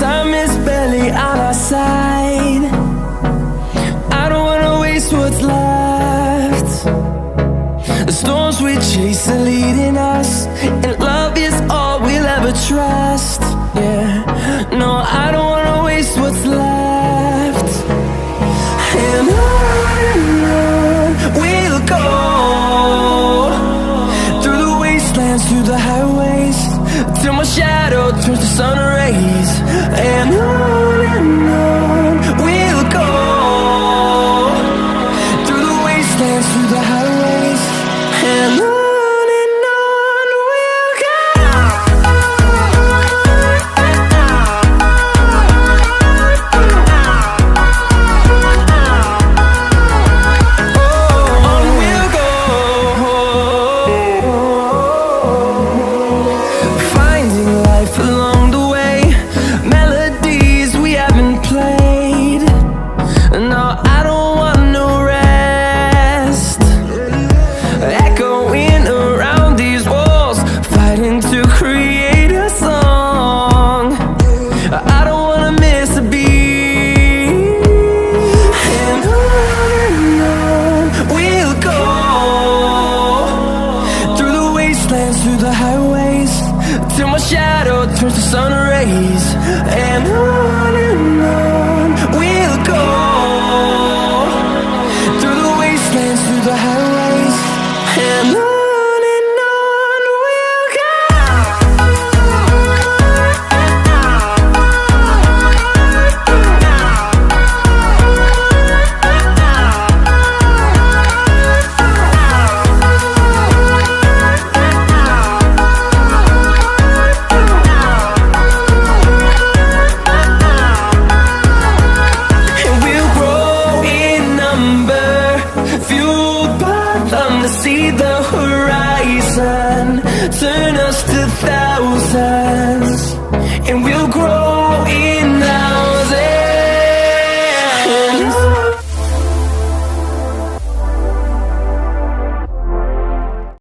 time is barely on our side. I don't wanna waste what's left. The storms we chase are leading us, and love is all we'll ever trust. Yeah, no, I don't wanna waste what's left. And on we'll go, through the wastelands, through the highways, till my shadow turns to sun rays. And on we'll go, through the wastelands, through the highways, and on. Through the highways, till my shadow turns to sun rays. And on